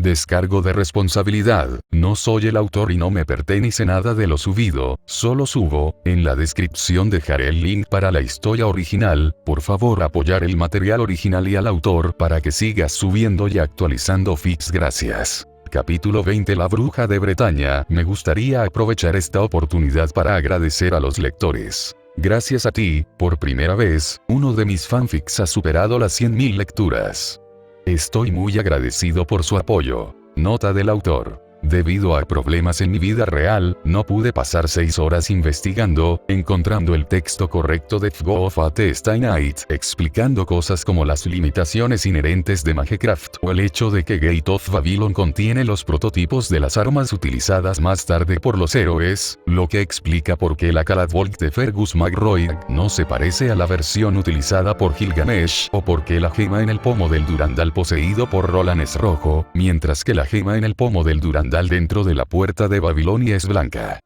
Descargo de responsabilidad, no soy el autor y no me pertenece nada de lo subido, solo subo, en la descripción dejaré el link para la historia original, por favor apoyar el material original y al autor para que sigas subiendo y actualizando fics, gracias. Capítulo 20 La Bruja de Bretaña. Me gustaría aprovechar esta oportunidad para agradecer a los lectores. Gracias a ti, por primera vez, uno de mis fanfics ha superado las 100.000 lecturas. Estoy muy agradecido por su apoyo. Nota del autor. Debido a problemas en mi vida real, no pude pasar 6 horas investigando, encontrando el texto correcto de Go of a Stay Night, explicando cosas como las limitaciones inherentes de Magecraft o el hecho de que Gate of Babylon contiene los prototipos de las armas utilizadas más tarde por los héroes, lo que explica por qué la Caladbolg de Fergus McRoy no se parece a la versión utilizada por Gilgamesh, o por qué la gema en el pomo del Durandal poseído por Roland es rojo, mientras que la gema en el pomo del Durandal dentro de la puerta de Babilonia es blanca.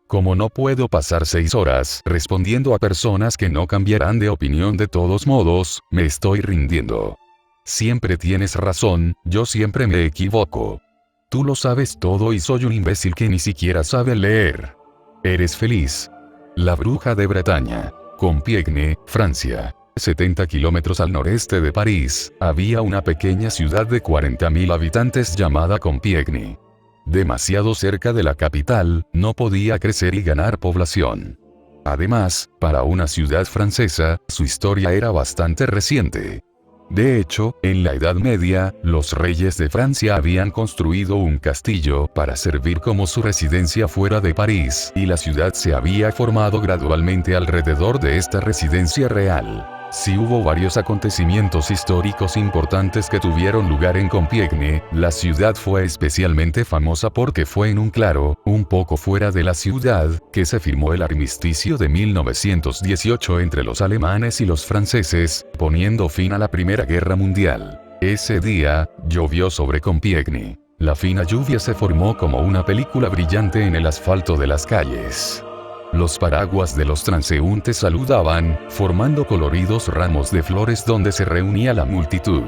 Como no puedo pasar 6 horas respondiendo a personas que no cambiarán de opinión de todos modos, me estoy rindiendo. Siempre tienes razón, yo siempre me equivoco. Tú lo sabes todo y soy un imbécil que ni siquiera sabe leer. Eres feliz. La Bruja de Bretaña. Compiègne, Francia. 70 kilómetros al noreste de París, había una pequeña ciudad de 40.000 habitantes llamada Compiègne. Demasiado cerca de la capital, no podía crecer y ganar población. Además, para una ciudad francesa, su historia era bastante reciente. De hecho, en la Edad Media, los reyes de Francia habían construido un castillo para servir como su residencia fuera de París, y la ciudad se había formado gradualmente alrededor de esta residencia real. Si hubo varios acontecimientos históricos importantes que tuvieron lugar en Compiègne, la ciudad fue especialmente famosa porque fue en un claro, un poco fuera de la ciudad, que se firmó el armisticio de 1918 entre los alemanes y los franceses, poniendo fin a la Primera Guerra Mundial. Ese día, llovió sobre Compiègne. La fina lluvia se formó como una película brillante en el asfalto de las calles. Los paraguas de los transeúntes saludaban, formando coloridos ramos de flores donde se reunía la multitud.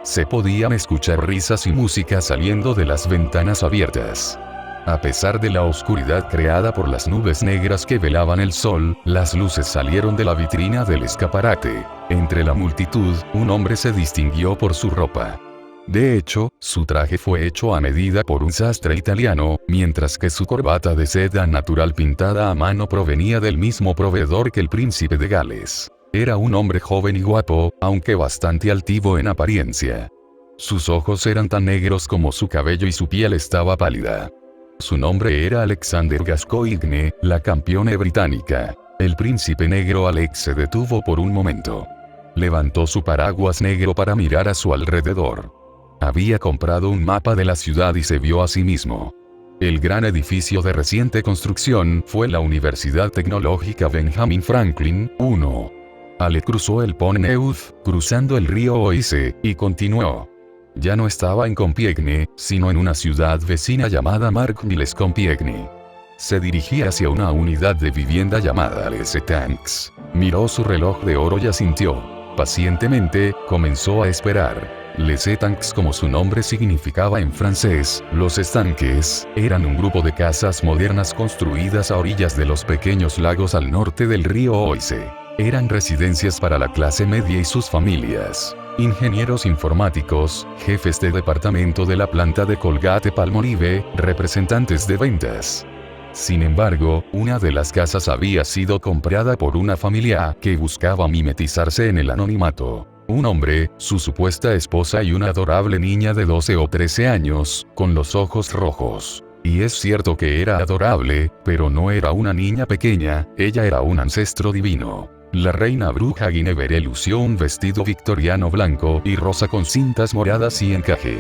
Se podían escuchar risas y música saliendo de las ventanas abiertas. A pesar de la oscuridad creada por las nubes negras que velaban el sol, las luces salieron de la vitrina del escaparate. Entre la multitud, un hombre se distinguió por su ropa. De hecho, su traje fue hecho a medida por un sastre italiano, mientras que su corbata de seda natural pintada a mano provenía del mismo proveedor que el príncipe de Gales. Era un hombre joven y guapo, aunque bastante altivo en apariencia. Sus ojos eran tan negros como su cabello y su piel estaba pálida. Su nombre era Alexander Gascoigne, la campeona británica. El príncipe negro Alex se detuvo por un momento. Levantó su paraguas negro para mirar a su alrededor. Había comprado un mapa de la ciudad y se vio a sí mismo. El gran edificio de reciente construcción fue la Universidad Tecnológica Benjamin Franklin, 1. Ale cruzó el Pont Neuf, cruzando el río Oise, y continuó. Ya no estaba en Compiègne, sino en una ciudad vecina llamada Marcq-Milles-Compiègne. Se dirigía hacia una unidad de vivienda llamada Les Etangs. Miró su reloj de oro y asintió. Pacientemente, comenzó a esperar. Les Etangs, como su nombre significaba en francés, los estanques, eran un grupo de casas modernas construidas a orillas de los pequeños lagos al norte del río Oise. Eran residencias para la clase media y sus familias. Ingenieros informáticos, jefes de departamento de la planta de Colgate-Palmolive, representantes de ventas. Sin embargo, una de las casas había sido comprada por una familia que buscaba mimetizarse en el anonimato. Un hombre, su supuesta esposa y una adorable niña de 12 o 13 años, con los ojos rojos. Y es cierto que era adorable, pero no era una niña pequeña, ella era un ancestro divino. La reina bruja Guinevere lució un vestido victoriano blanco y rosa con cintas moradas y encaje.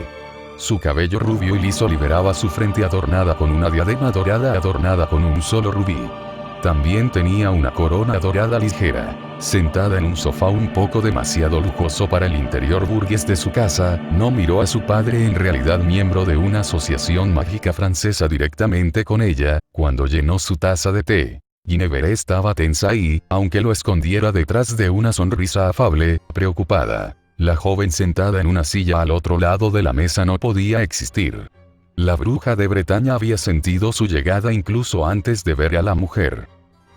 Su cabello rubio y liso liberaba su frente adornada con una diadema dorada adornada con un solo rubí. También tenía una corona dorada ligera. Sentada en un sofá un poco demasiado lujoso para el interior burgués de su casa, no miró a su padre, en realidad miembro de una asociación mágica francesa, directamente con ella, cuando llenó su taza de té. Guinevere estaba tensa y, aunque lo escondiera detrás de una sonrisa afable, preocupada. La joven sentada en una silla al otro lado de la mesa no podía existir. La bruja de Bretaña había sentido su llegada incluso antes de ver a la mujer.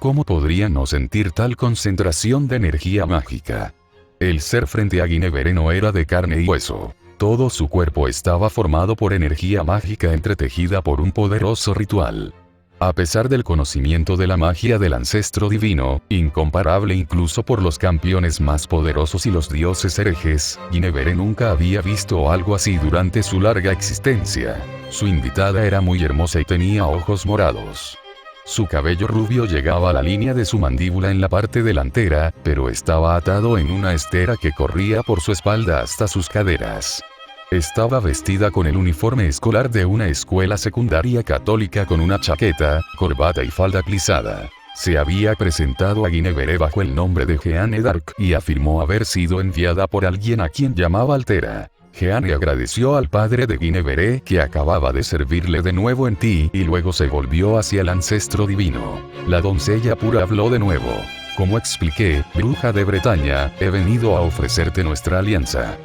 ¿Cómo podría no sentir tal concentración de energía mágica? El ser frente a Guinevere no era de carne y hueso. Todo su cuerpo estaba formado por energía mágica entretejida por un poderoso ritual. A pesar del conocimiento de la magia del ancestro divino, incomparable incluso por los campeones más poderosos y los dioses herejes, Guinevere nunca había visto algo así durante su larga existencia. Su invitada era muy hermosa y tenía ojos morados. Su cabello rubio llegaba a la línea de su mandíbula en la parte delantera, pero estaba atado en una estera que corría por su espalda hasta sus caderas. Estaba vestida con el uniforme escolar de una escuela secundaria católica con una chaqueta, corbata y falda plisada. Se había presentado a Guinevere bajo el nombre de Jeanne d'Arc y afirmó haber sido enviada por alguien a quien llamaba Altera. Jeanne agradeció al padre de Guinevere que acababa de servirle de nuevo en ti y luego se volvió hacia el ancestro divino. La doncella pura habló de nuevo. Como expliqué, bruja de Bretaña, he venido a ofrecerte nuestra alianza.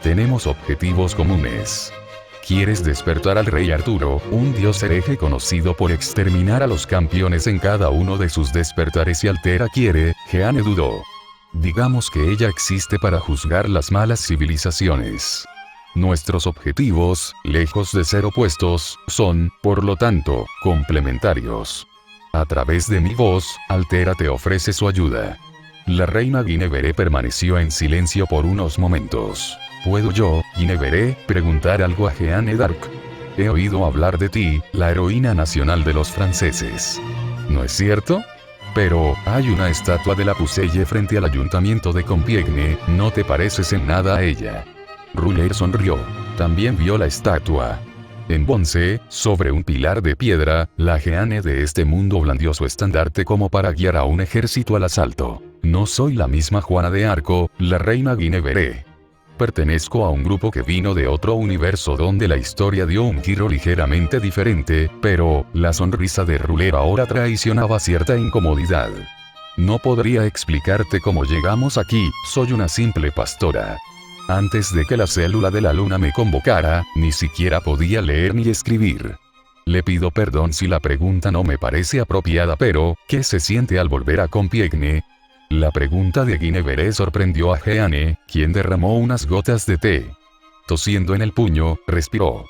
Tenemos objetivos comunes. ¿Quieres despertar al rey Arturo, un dios hereje conocido por exterminar a los campeones en cada uno de sus despertares y Altera quiere? Jeanne dudó. Digamos que ella existe para juzgar las malas civilizaciones. Nuestros objetivos, lejos de ser opuestos, son, por lo tanto, complementarios. A través de mi voz, Altera te ofrece su ayuda. La reina Guinevere permaneció en silencio por unos momentos. ¿Puedo yo, Guinevere, preguntar algo a Jeanne d'Arc? He oído hablar de ti, la heroína nacional de los franceses. ¿No es cierto? Pero, hay una estatua de la Pucelle frente al ayuntamiento de Compiègne, ¿no te pareces en nada a ella? Rouler sonrió. También vio la estatua. En Bonse, sobre un pilar de piedra, la Jeanne de este mundo blandió su estandarte como para guiar a un ejército al asalto. No soy la misma Juana de Arco, la reina Guinevere. Pertenezco a un grupo que vino de otro universo donde la historia dio un giro ligeramente diferente, pero, la sonrisa de Rouler ahora traicionaba cierta incomodidad. No podría explicarte cómo llegamos aquí, soy una simple pastora. Antes de que la célula de la luna me convocara, ni siquiera podía leer ni escribir. Le pido perdón si la pregunta no me parece apropiada, pero, ¿qué se siente al volver a Compiègne? La pregunta de Guinevere sorprendió a Jeanne, quien derramó unas gotas de té. Tosiendo en el puño, respiró.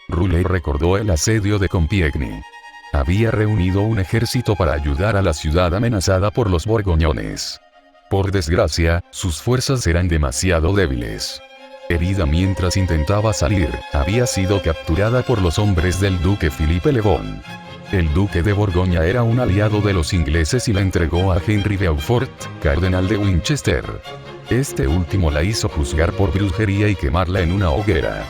Rouler recordó el asedio de Compiègne. Había reunido un ejército para ayudar a la ciudad amenazada por los borgoñones. Por desgracia, sus fuerzas eran demasiado débiles. Herida mientras intentaba salir, había sido capturada por los hombres del duque Philippe le Bon. El duque de Borgoña era un aliado de los ingleses y la entregó a Henry Beaufort, cardenal de Winchester. Este último la hizo juzgar por brujería y quemarla en una hoguera.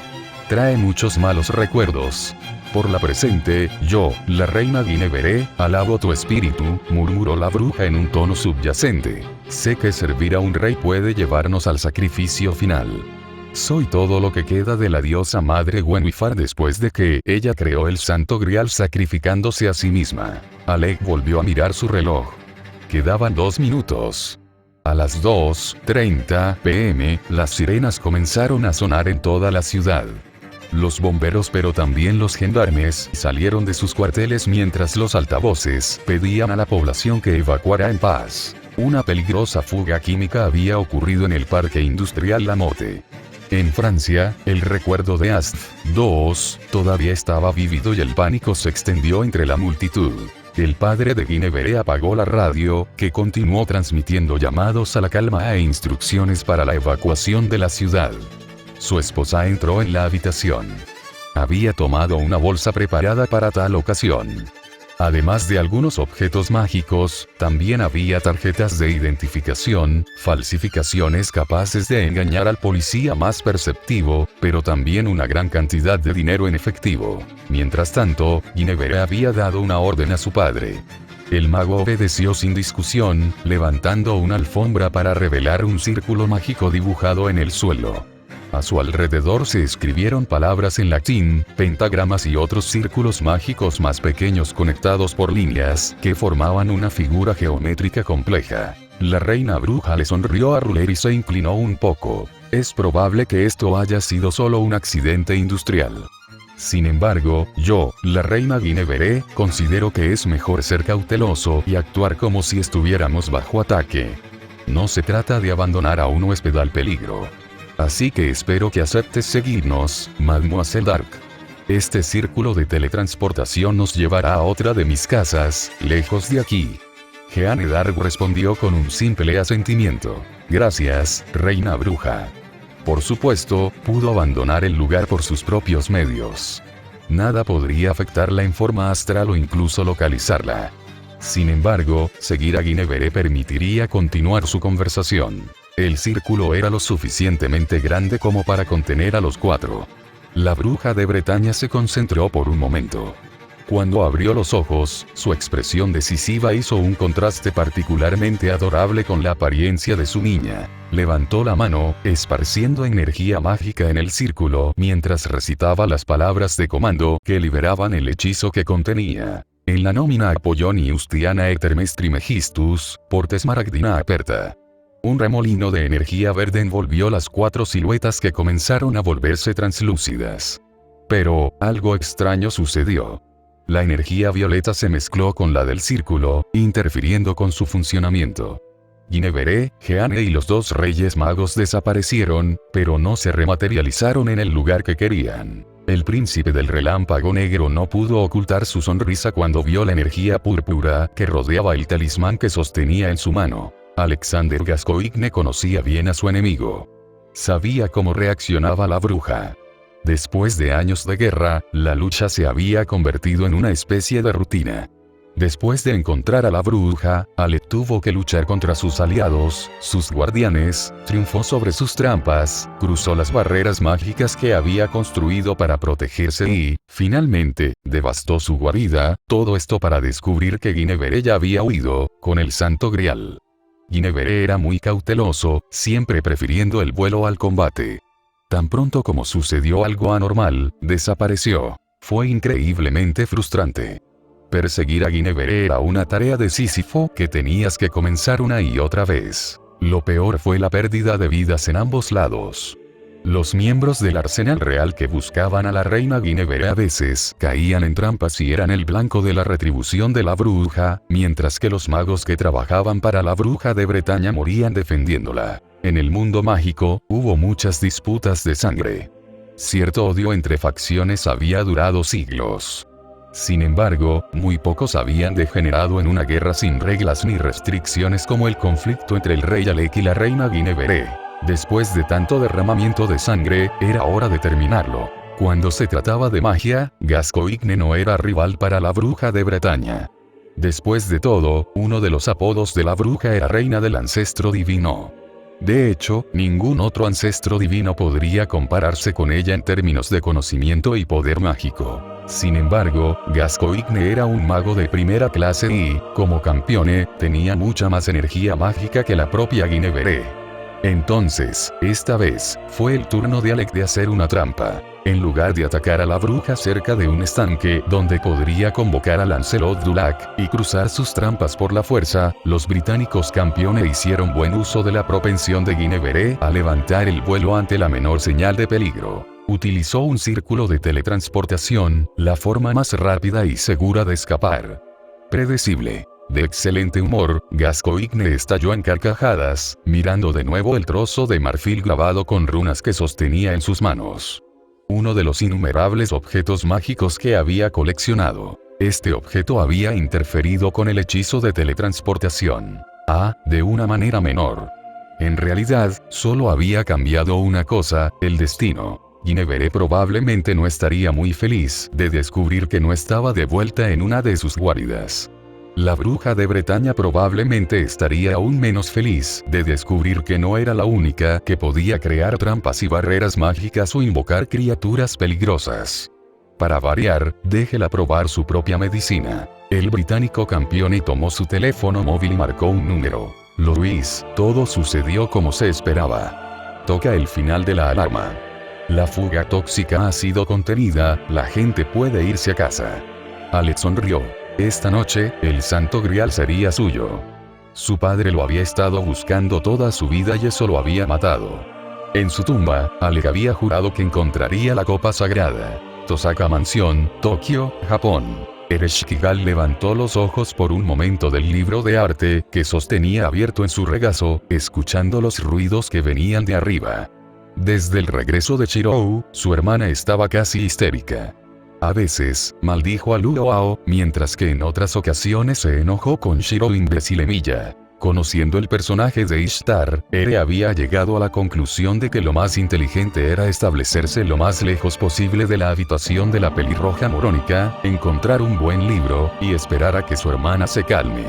Trae muchos malos recuerdos. Por la presente, yo, la reina Guinevere, alabo tu espíritu, murmuró la bruja en un tono subyacente. Sé que servir a un rey puede llevarnos al sacrificio final. Soy todo lo que queda de la diosa madre Gwenwyfar después de que ella creó el santo grial sacrificándose a sí misma. Alec volvió a mirar su reloj. Quedaban 2 minutos. A las 2:30 p.m., las sirenas comenzaron a sonar en toda la ciudad. Los bomberos pero también los gendarmes salieron de sus cuarteles mientras los altavoces pedían a la población que evacuara en paz. Una peligrosa fuga química había ocurrido en el parque industrial La Motte. En Francia, el recuerdo de Ast-2 todavía estaba vívido y el pánico se extendió entre la multitud. El padre de Guinevere apagó la radio, que continuó transmitiendo llamados a la calma e instrucciones para la evacuación de la ciudad. Su esposa entró en la habitación. Había tomado una bolsa preparada para tal ocasión. Además de algunos objetos mágicos, también había tarjetas de identificación, falsificaciones capaces de engañar al policía más perceptivo, pero también una gran cantidad de dinero en efectivo. Mientras tanto, Guinevere había dado una orden a su padre. El mago obedeció sin discusión, levantando una alfombra para revelar un círculo mágico dibujado en el suelo. A su alrededor se escribieron palabras en latín, pentagramas y otros círculos mágicos más pequeños conectados por líneas, que formaban una figura geométrica compleja. La reina bruja le sonrió a Ruler y se inclinó un poco. Es probable que esto haya sido solo un accidente industrial. Sin embargo, yo, la reina Guinevere, considero que es mejor ser cauteloso y actuar como si estuviéramos bajo ataque. No se trata de abandonar a un huésped al peligro. Así que espero que aceptes seguirnos, Mademoiselle Dark. Este círculo de teletransportación nos llevará a otra de mis casas, lejos de aquí. Jeanne d'Arc respondió con un simple asentimiento. Gracias, reina bruja. Por supuesto, pudo abandonar el lugar por sus propios medios. Nada podría afectarla en forma astral o incluso localizarla. Sin embargo, seguir a Guinevere permitiría continuar su conversación. El círculo era lo suficientemente grande como para contener a los cuatro. La bruja de Bretaña se concentró por un momento. Cuando abrió los ojos, su expresión decisiva hizo un contraste particularmente adorable con la apariencia de su niña. Levantó la mano, esparciendo energía mágica en el círculo mientras recitaba las palabras de comando que liberaban el hechizo que contenía. En la nómina Apolloni Ustiana Etermes Trimegistus, Portes Maragdina Aperta. Un remolino de energía verde envolvió las cuatro siluetas que comenzaron a volverse translúcidas. Pero, algo extraño sucedió. La energía violeta se mezcló con la del círculo, interfiriendo con su funcionamiento. Guinevere, Jeanne y los dos reyes magos desaparecieron, pero no se rematerializaron en el lugar que querían. El príncipe del relámpago negro no pudo ocultar su sonrisa cuando vio la energía púrpura que rodeaba el talismán que sostenía en su mano. Alexander Gascoigne conocía bien a su enemigo. Sabía cómo reaccionaba la bruja. Después de años de guerra, la lucha se había convertido en una especie de rutina. Después de encontrar a la bruja, Ale tuvo que luchar contra sus aliados, sus guardianes, triunfó sobre sus trampas, cruzó las barreras mágicas que había construido para protegerse y, finalmente, devastó su guarida, todo esto para descubrir que Guinevere ya había huido, con el Santo Grial. Guinevere era muy cauteloso, siempre prefiriendo el vuelo al combate. Tan pronto como sucedió algo anormal, desapareció. Fue increíblemente frustrante. Perseguir a Guinevere era una tarea de Sísifo que tenías que comenzar una y otra vez. Lo peor fue la pérdida de vidas en ambos lados. Los miembros del arsenal real que buscaban a la reina Guinevere a veces caían en trampas y eran el blanco de la retribución de la bruja, mientras que los magos que trabajaban para la bruja de Bretaña morían defendiéndola. En el mundo mágico, hubo muchas disputas de sangre. Cierto odio entre facciones había durado siglos. Sin embargo, muy pocos habían degenerado en una guerra sin reglas ni restricciones como el conflicto entre el rey Alec y la reina Guinevere. Después de tanto derramamiento de sangre, era hora de terminarlo. Cuando se trataba de magia, Gascoigne no era rival para la bruja de Bretaña. Después de todo, uno de los apodos de la bruja era reina del ancestro divino. De hecho, ningún otro ancestro divino podría compararse con ella en términos de conocimiento y poder mágico. Sin embargo, Gascoigne era un mago de primera clase y, como campeone, tenía mucha más energía mágica que la propia Guinevere. Entonces, esta vez, fue el turno de Alec de hacer una trampa. En lugar de atacar a la bruja cerca de un estanque donde podría convocar a Lancelot du Lac y cruzar sus trampas por la fuerza, los británicos campeones hicieron buen uso de la propensión de Guinevere a levantar el vuelo ante la menor señal de peligro. Utilizó un círculo de teletransportación, la forma más rápida y segura de escapar. Predecible. De excelente humor, Gascoigne estalló en carcajadas, mirando de nuevo el trozo de marfil grabado con runas que sostenía en sus manos. Uno de los innumerables objetos mágicos que había coleccionado. Este objeto había interferido con el hechizo de teletransportación. De una manera menor. En realidad, solo había cambiado una cosa, el destino. Guinevere probablemente no estaría muy feliz de descubrir que no estaba de vuelta en una de sus guaridas. La bruja de Bretaña probablemente estaría aún menos feliz de descubrir que no era la única que podía crear trampas y barreras mágicas o invocar criaturas peligrosas. Para variar, déjela probar su propia medicina. El británico campeón tomó su teléfono móvil y marcó un número. Luis, todo sucedió como se esperaba. Toca el final de la alarma. La fuga tóxica ha sido contenida, la gente puede irse a casa. Alex sonrió. Esta noche, el Santo Grial sería suyo. Su padre lo había estado buscando toda su vida y eso lo había matado. En su tumba, Alec había jurado que encontraría la copa sagrada. Tosaka Mansión, Tokio, Japón. Ereshkigal levantó los ojos por un momento del libro de arte que sostenía abierto en su regazo, escuchando los ruidos que venían de arriba. Desde el regreso de Shirou, su hermana estaba casi histérica. A veces, maldijo a Luoao, mientras que en otras ocasiones se enojó con Shirou imbécilemilla. Conociendo el personaje de Ishtar, Ere había llegado a la conclusión de que lo más inteligente era establecerse lo más lejos posible de la habitación de la pelirroja morónica, encontrar un buen libro, y esperar a que su hermana se calme.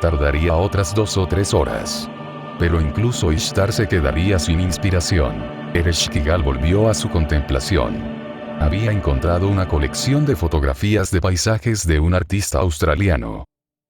Tardaría otras 2 o 3 horas. Pero incluso Ishtar se quedaría sin inspiración. Ereshkigal volvió a su contemplación. Había encontrado una colección de fotografías de paisajes de un artista australiano.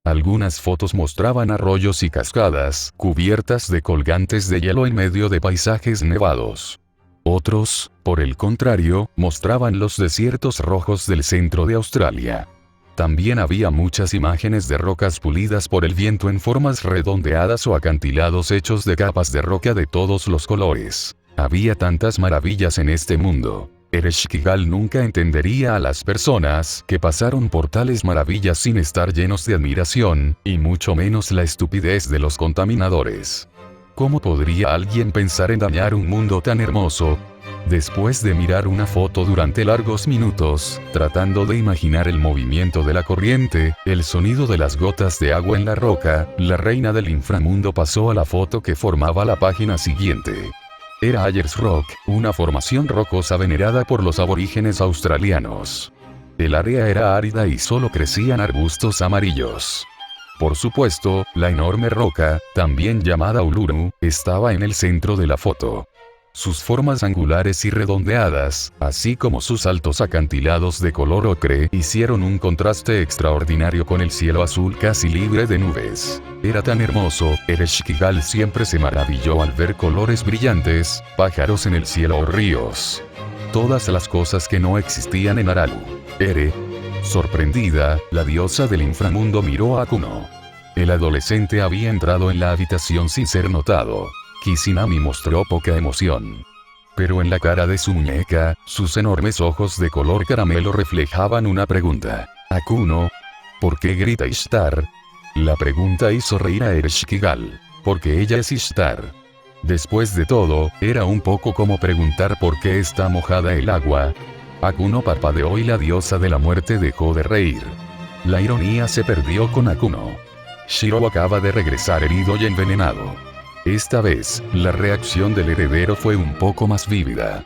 Algunas fotos mostraban arroyos y cascadas, cubiertas de colgantes de hielo en medio de paisajes nevados. Otros, por el contrario, mostraban los desiertos rojos del centro de Australia. También había muchas imágenes de rocas pulidas por el viento en formas redondeadas o acantilados hechos de capas de roca de todos los colores. Había tantas maravillas en este mundo. Ereshkigal nunca entendería a las personas que pasaron por tales maravillas sin estar llenos de admiración, y mucho menos la estupidez de los contaminadores. ¿Cómo podría alguien pensar en dañar un mundo tan hermoso? Después de mirar una foto durante largos minutos, tratando de imaginar el movimiento de la corriente, el sonido de las gotas de agua en la roca, la reina del inframundo pasó a la foto que formaba la página siguiente. Era Ayers Rock, una formación rocosa venerada por los aborígenes australianos. El área era árida y solo crecían arbustos amarillos. Por supuesto, la enorme roca, también llamada Uluru, estaba en el centro de la foto. Sus formas angulares y redondeadas, así como sus altos acantilados de color ocre, hicieron un contraste extraordinario con el cielo azul casi libre de nubes. Era tan hermoso, Ereshkigal siempre se maravilló al ver colores brillantes, pájaros en el cielo o ríos. Todas las cosas que no existían en Aralu. Ere. Sorprendida, la diosa del inframundo miró a Kuno. El adolescente había entrado en la habitación sin ser notado. Kisinami mostró poca emoción. Pero en la cara de su muñeca, sus enormes ojos de color caramelo reflejaban una pregunta. «Akuno, ¿por qué grita Ishtar?» La pregunta hizo reír a Ereshkigal. «Porque ella es Ishtar». Después de todo, era un poco como preguntar por qué está mojada el agua. Akuno parpadeó y la diosa de la muerte dejó de reír. La ironía se perdió con Akuno. Shirou acaba de regresar herido y envenenado. Esta vez, la reacción del heredero fue un poco más vívida.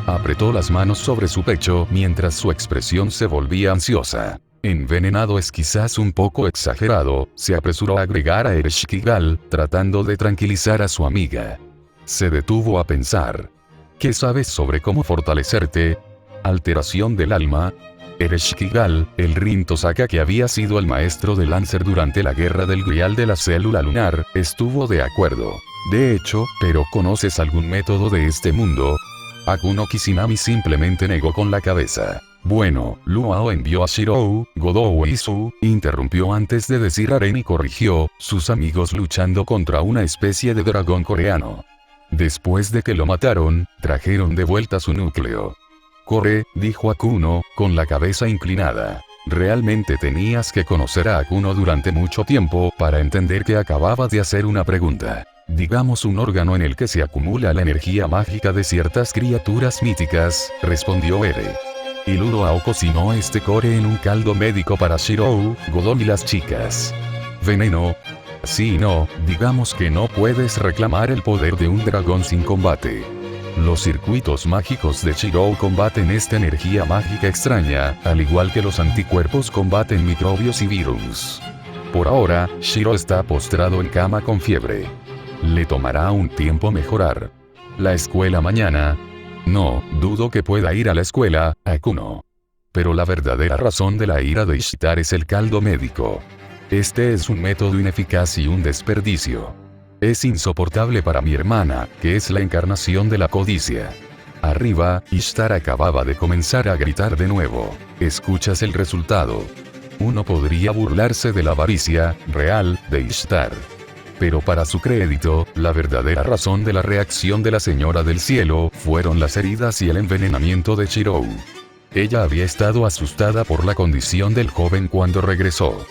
Apretó las manos sobre su pecho mientras su expresión se volvía ansiosa. Envenenado es quizás un poco exagerado, se apresuró a agregar a Ereshkigal, tratando de tranquilizar a su amiga. Se detuvo a pensar. ¿Qué sabes sobre cómo fortalecerte? Alteración del alma. Ereshkigal, el Rin Tosaka que había sido el maestro de Lancer durante la guerra del Grial de la célula lunar, estuvo de acuerdo. De hecho, ¿pero conoces algún método de este mundo? Akuno Kisinami simplemente negó con la cabeza. Bueno, Luoao envió a Shirou, Godou y Su, interrumpió antes de decir Aren y corrigió, sus amigos luchando contra una especie de dragón coreano. Después de que lo mataron, trajeron de vuelta su núcleo. Corre, dijo Akuno, con la cabeza inclinada. Realmente tenías que conocer a Akuno durante mucho tiempo para entender que acababa de hacer una pregunta. Digamos un órgano en el que se acumula la energía mágica de ciertas criaturas míticas, respondió Ere. Y Luoao cocinó este core en un caldo médico para Shirou, Godon y las chicas. ¿Veneno? Sí y no, digamos que no puedes reclamar el poder de un dragón sin combate. Los circuitos mágicos de Shirou combaten esta energía mágica extraña, al igual que los anticuerpos combaten microbios y virus. Por ahora, Shirou está postrado en cama con fiebre. Le tomará un tiempo mejorar. ¿La escuela mañana? No, dudo que pueda ir a la escuela, Akuno. Pero la verdadera razón de la ira de Ishtar es el caldo médico. Este es un método ineficaz y un desperdicio. Es insoportable para mi hermana, que es la encarnación de la codicia. Arriba, Ishtar acababa de comenzar a gritar de nuevo. ¿Escuchas el resultado? Uno podría burlarse de la avaricia real de Ishtar. Pero para su crédito, la verdadera razón de la reacción de la Señora del Cielo fueron las heridas y el envenenamiento de Shirou. Ella había estado asustada por la condición del joven cuando regresó.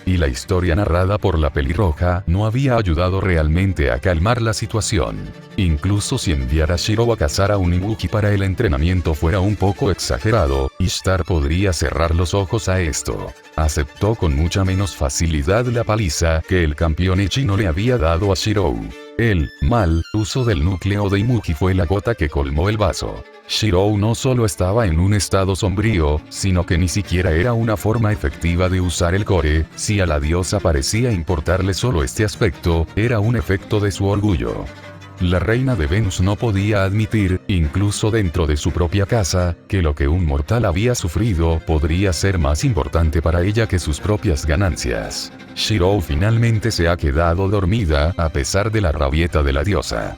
Y la historia narrada por la pelirroja no había ayudado realmente a calmar la situación. Incluso si enviar a Shirou a cazar a un Ibuki para el entrenamiento fuera un poco exagerado, Ishtar podría cerrar los ojos a esto. Aceptó con mucha menos facilidad la paliza que el campeón Echino le había dado a Shirou. El mal uso del núcleo de Ibuki fue la gota que colmó el vaso. Shirou no solo estaba en un estado sombrío, sino que ni siquiera era una forma efectiva de usar el core. Si a la diosa parecía importarle solo este aspecto, era un efecto de su orgullo. La reina de Venus no podía admitir, incluso dentro de su propia casa, que lo que un mortal había sufrido podría ser más importante para ella que sus propias ganancias. Shirou finalmente se ha quedado dormida a pesar de la rabieta de la diosa.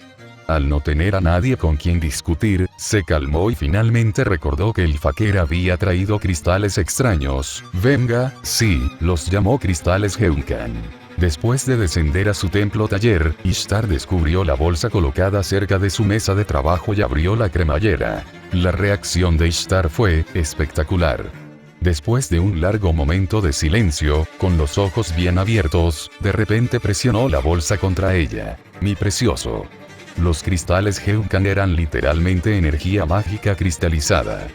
Al no tener a nadie con quien discutir, se calmó y finalmente recordó que el fakir había traído cristales extraños. Venga, sí, los llamó cristales Geunkan. Después de descender a su templo taller, Ishtar descubrió la bolsa colocada cerca de su mesa de trabajo y abrió la cremallera. La reacción de Ishtar fue espectacular. Después de un largo momento de silencio, con los ojos bien abiertos, de repente presionó la bolsa contra ella. Mi precioso. Los cristales Geunkan eran literalmente energía mágica cristalizada.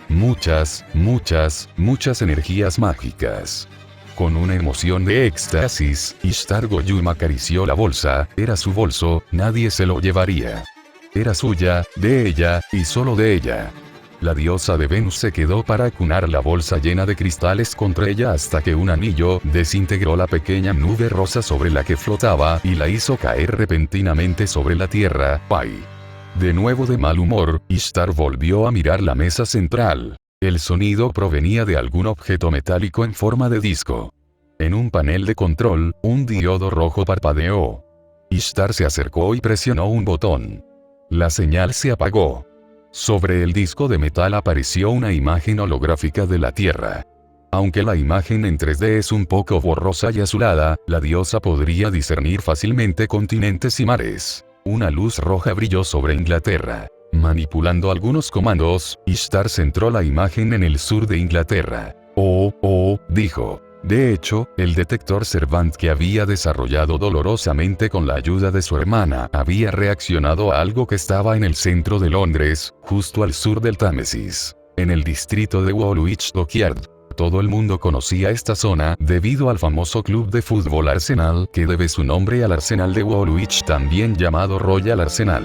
Muchas energías mágicas. Con una emoción de éxtasis, Ishtar Goyum acarició la bolsa, era su bolso, nadie se lo llevaría. Era suya, de ella, y solo de ella. La diosa de Venus se quedó para acunar la bolsa llena de cristales contra ella hasta que un anillo desintegró la pequeña nube rosa sobre la que flotaba y la hizo caer repentinamente sobre la tierra. ¡Pay! De nuevo de mal humor, Ishtar volvió a mirar la mesa central. El sonido provenía de algún objeto metálico en forma de disco. En un panel de control, un diodo rojo parpadeó. Ishtar se acercó y presionó un botón. La señal se apagó. Sobre el disco de metal apareció una imagen holográfica de la Tierra. Aunque la imagen en 3D es un poco borrosa y azulada, la diosa podría discernir fácilmente continentes y mares. Una luz roja brilló sobre Inglaterra. Manipulando algunos comandos, Ishtar centró la imagen en el sur de Inglaterra. Dijo. De hecho, el detector Servant que había desarrollado dolorosamente con la ayuda de su hermana había reaccionado a algo que estaba en el centro de Londres, justo al sur del Támesis. En el distrito de Woolwich Dockyard. Todo el mundo conocía esta zona debido al famoso club de fútbol Arsenal que debe su nombre al Arsenal de Woolwich, también llamado Royal Arsenal.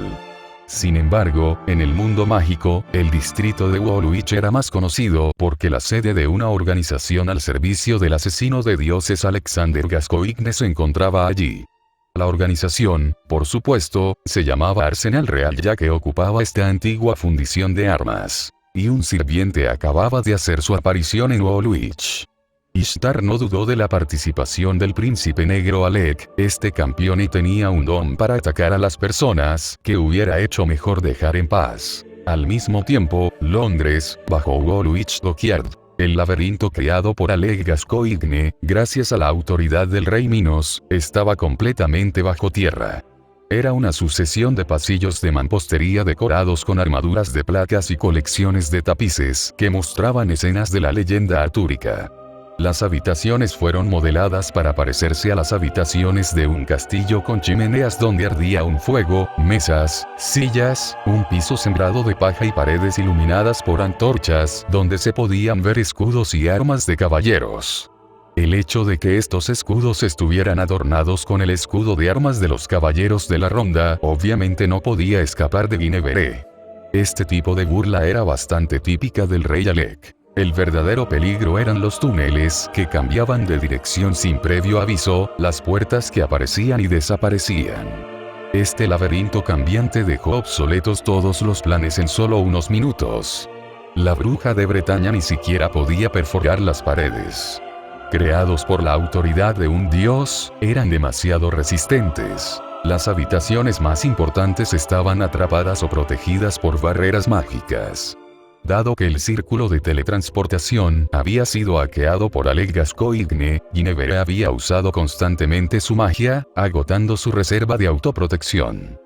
Sin embargo, en el mundo mágico, el distrito de Woolwich era más conocido porque la sede de una organización al servicio del asesino de dioses Alexander Gascoigne se encontraba allí. La organización, por supuesto, se llamaba Arsenal Real ya que ocupaba esta antigua fundición de armas. Y un sirviente acababa de hacer su aparición en Woolwich. Ishtar no dudó de la participación del príncipe negro Alec, este campeón, y tenía un don para atacar a las personas que hubiera hecho mejor dejar en paz. Al mismo tiempo, Londres, bajo Woolwich Dockyard, el laberinto creado por Alec Gascoigne, gracias a la autoridad del rey Minos, estaba completamente bajo tierra. Era una sucesión de pasillos de mampostería decorados con armaduras de placas y colecciones de tapices que mostraban escenas de la leyenda artúrica. Las habitaciones fueron modeladas para parecerse a las habitaciones de un castillo con chimeneas donde ardía un fuego, mesas, sillas, un piso sembrado de paja y paredes iluminadas por antorchas donde se podían ver escudos y armas de caballeros. El hecho de que estos escudos estuvieran adornados con el escudo de armas de los caballeros de la ronda obviamente no podía escapar de Guinevere. Este tipo de burla era bastante típica del rey Alec. El verdadero peligro eran los túneles que cambiaban de dirección sin previo aviso, las puertas que aparecían y desaparecían. Este laberinto cambiante dejó obsoletos todos los planes en solo unos minutos. La bruja de Bretaña ni siquiera podía perforar las paredes. Creados por la autoridad de un dios, eran demasiado resistentes. Las habitaciones más importantes estaban atrapadas o protegidas por barreras mágicas. Dado que el círculo de teletransportación había sido hackeado por Alec Gascoigne, Guinevere había usado constantemente su magia, agotando su reserva de autoprotección.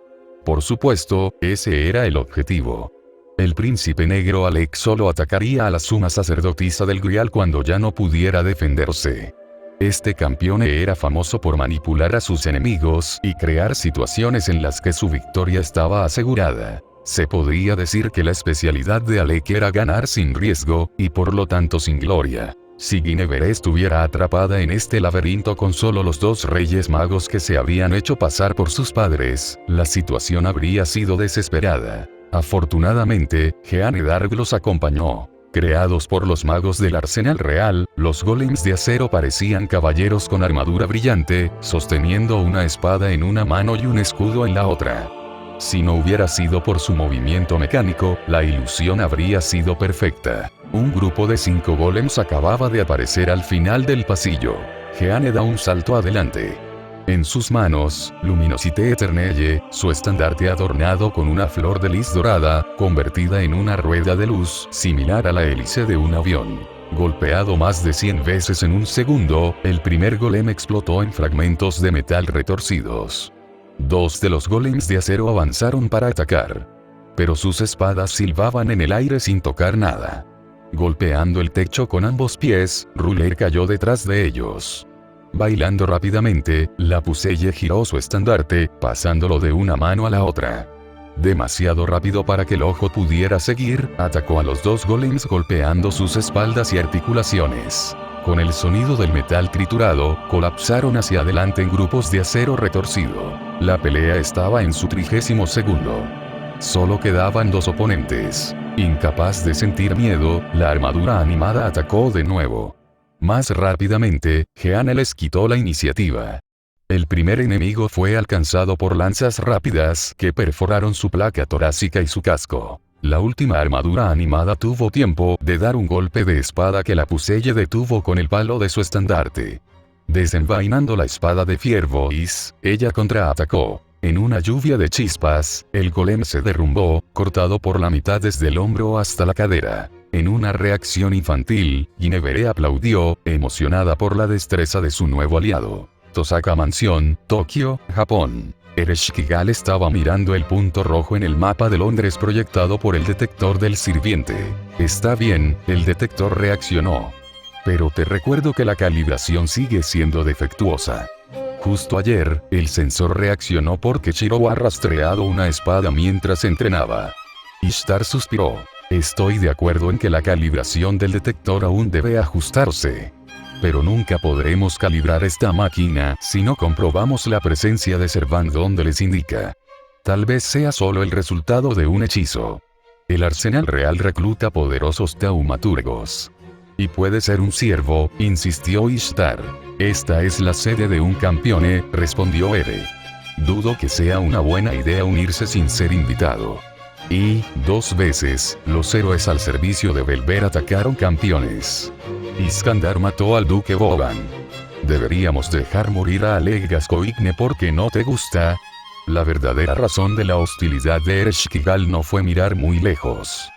Por supuesto, ese era el objetivo. El príncipe negro Alec solo atacaría a la suma sacerdotisa del Grial cuando ya no pudiera defenderse. Este campeón era famoso por manipular a sus enemigos y crear situaciones en las que su victoria estaba asegurada. Se podría decir que la especialidad de Alec era ganar sin riesgo, y por lo tanto sin gloria. Si Guinevere estuviera atrapada en este laberinto con solo los dos reyes magos que se habían hecho pasar por sus padres, la situación habría sido desesperada. Afortunadamente, Jeanne d'Arc los acompañó. Creados por los magos del Arsenal Real, los golems de acero parecían caballeros con armadura brillante, sosteniendo una espada en una mano y un escudo en la otra. Si no hubiera sido por su movimiento mecánico, la ilusión habría sido perfecta. Un grupo de 5 golems acababa de aparecer al final del pasillo. Jeanne da un salto adelante. En sus manos, Luminosité Eternelle, su estandarte adornado con una flor de lis dorada, convertida en una rueda de luz, similar a la hélice de un avión. Golpeado más de 100 veces en un segundo, el primer golem explotó en fragmentos de metal retorcidos. 2 de los golems de acero avanzaron para atacar. Pero sus espadas silbaban en el aire sin tocar nada. Golpeando el techo con ambos pies, Ruler cayó detrás de ellos. Bailando rápidamente, la Pucelle giró su estandarte, pasándolo de una mano a la otra. Demasiado rápido para que el ojo pudiera seguir, atacó a los 2 golems golpeando sus espaldas y articulaciones. Con el sonido del metal triturado, colapsaron hacia adelante en grupos de acero retorcido. La pelea estaba en su 30º segundo. Solo quedaban 2 oponentes. Incapaz de sentir miedo, la armadura animada atacó de nuevo. Más rápidamente, Jeanne les quitó la iniciativa. El primer enemigo fue alcanzado por lanzas rápidas que perforaron su placa torácica y su casco. La última armadura animada tuvo tiempo de dar un golpe de espada que la Pucelle detuvo con el palo de su estandarte. Desenvainando la espada de Fierbois, ella contraatacó. En una lluvia de chispas, el golem se derrumbó, cortado por la mitad desde el hombro hasta la cadera. En una reacción infantil, Guinevere aplaudió, emocionada por la destreza de su nuevo aliado. Tosaka Mansión, Tokio, Japón. Ereshkigal estaba mirando el punto rojo en el mapa de Londres proyectado por el detector del sirviente. Está bien, el detector reaccionó. Pero te recuerdo que la calibración sigue siendo defectuosa. Justo ayer, el sensor reaccionó porque Shiro ha rastreado una espada mientras entrenaba. Ishtar suspiró. Estoy de acuerdo en que la calibración del detector aún debe ajustarse. Pero nunca podremos calibrar esta máquina si no comprobamos la presencia de Servant donde les indica. Tal vez sea solo el resultado de un hechizo. El Arsenal Real recluta poderosos taumaturgos. Y puede ser un ciervo, insistió Ishtar. Esta es la sede de un campeone, respondió Ere. Dudo que sea una buena idea unirse sin ser invitado. Y, 2 veces, los héroes al servicio de Belver atacaron campeones. Iskandar mató al duque Boban. ¿Deberíamos dejar morir a Alec Gascoigne porque no te gusta? La verdadera razón de la hostilidad de Ereshkigal no fue mirar muy lejos.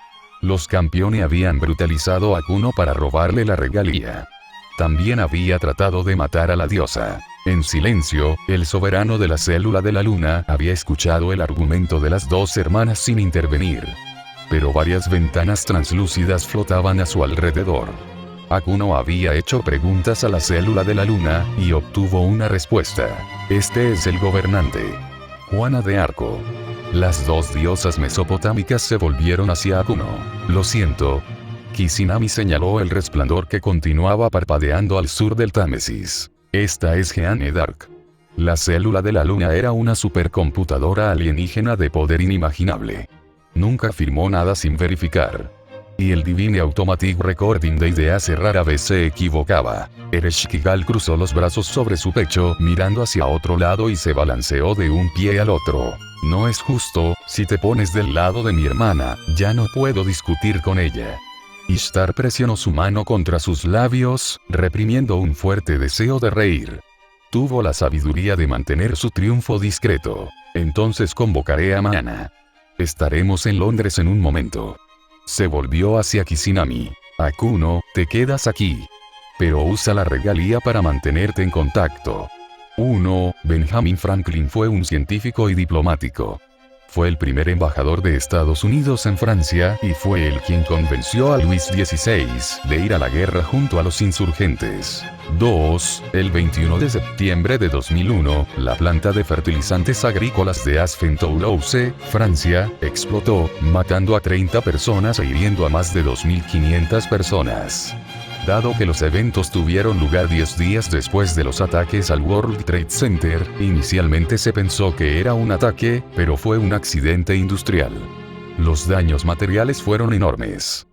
Los campeones habían brutalizado a Kuno para robarle la regalía. También había tratado de matar a la diosa. En silencio, el soberano de la célula de la luna había escuchado el argumento de las 2 hermanas sin intervenir. Pero varias ventanas translúcidas flotaban a su alrededor. Akuno había hecho preguntas a la célula de la luna, y obtuvo una respuesta. Este es el gobernante. Juana de Arco. Las 2 diosas mesopotámicas se volvieron hacia Akuno. Lo siento. Kisinami señaló el resplandor que continuaba parpadeando al sur del Támesis. Esta es Jeanne d'Arc. La célula de la luna era una supercomputadora alienígena de poder inimaginable. Nunca afirmó nada sin verificar. Y el Divine Automatic Recording de ideas rara vez se equivocaba. Ereshkigal cruzó los brazos sobre su pecho, mirando hacia otro lado y se balanceó de un pie al otro. No es justo, si te pones del lado de mi hermana, ya no puedo discutir con ella. Ishtar presionó su mano contra sus labios, reprimiendo un fuerte deseo de reír. Tuvo la sabiduría de mantener su triunfo discreto. Entonces convocaré a Mana. Estaremos en Londres en un momento. Se volvió hacia Kizunami. Akuno, te quedas aquí. Pero usa la regalía para mantenerte en contacto. 1. Benjamin Franklin fue un científico y diplomático. Fue el primer embajador de Estados Unidos en Francia y fue él quien convenció a Luis XVI de ir a la guerra junto a los insurgentes. 2. El 21 de septiembre de 2001, la planta de fertilizantes agrícolas de Asfen-Toulouse, Francia, explotó, matando a 30 personas e hiriendo a más de 2.500 personas. Dado que los eventos tuvieron lugar 10 días después de los ataques al World Trade Center, inicialmente se pensó que era un ataque, pero fue un accidente industrial. Los daños materiales fueron enormes.